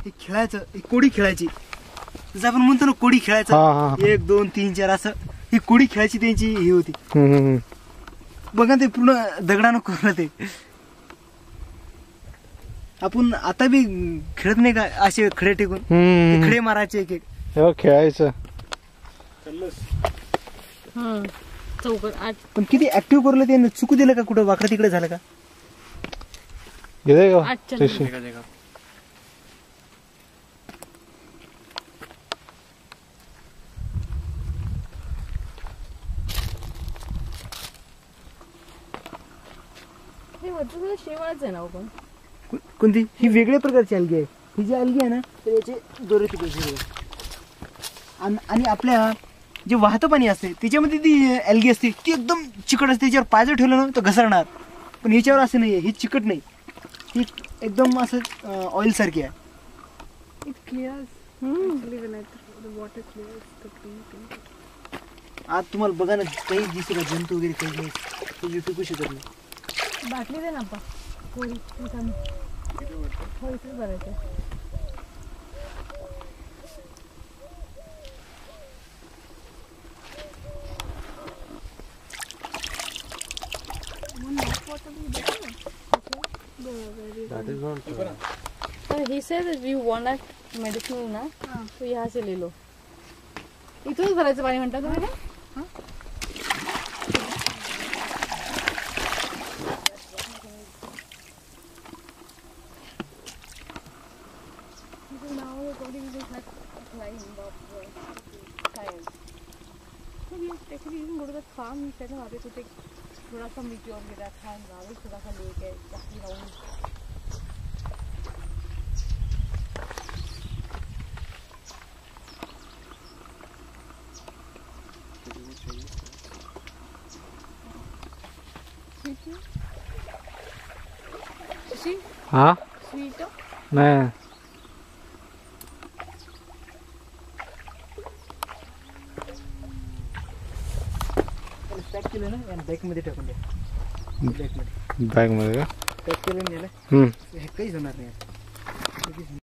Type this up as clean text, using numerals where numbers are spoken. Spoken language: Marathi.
हे खेळायचं, कोडी खेळायची, जसं आपण म्हणतो ना कोडी खेळायचं, 1 2 3 4 असं ही कोडी खेळायची त्यांची ही होती. बघा ते पूर्ण दगडानं कोरलं ते. आपण आता बी खेळत नाही का असे खडे टेकून, खडे मारायचे एक एक खेळायचं. पण किती ऍक्टिव्ह करलं ते, चुकू दिलं का कुठं वाकडं तिकडे झालं का? शेवाळच आहे ना पण. कोणती? ही वेगळ्या प्रकारची अलगी आहे. ही जी अलगी आहे ना तर याचे दोरे तिकडे आणि आपल्या जे वाहतं पाणी असते त्याच्यामध्ये ती अलगी असते, ती एकदम चिकट असते. त्याच्यावर पाय जर ठेवलं ना तर घसरणार. पण याच्यावर असं नाहीये, ही चिकट नाही, ही एकदम असं ऑइल सारखी आहे. आज तुम्हाला बघा ना काही दिसत का जंतू वगैरे काही नाही, टिकू शकत नाही. बाटली दे ना पा कोरी भरायचं. he said that we want medicine ना, तो यहाँ से ले लो. इथूनच भरायचं पाणी म्हणता तुम्ही ना? फार्म त्याच्या मागे कुठे थोडासा मिट्टी वगैरे खान गावी थोडासा लेक आहे जास्ती राहून. हाँ स्वीट नहीं पॅक केलं ना बॅग मध्ये टाकून द्या. बॅग मध्ये पॅक केलं ना, काहीच होणार नाही.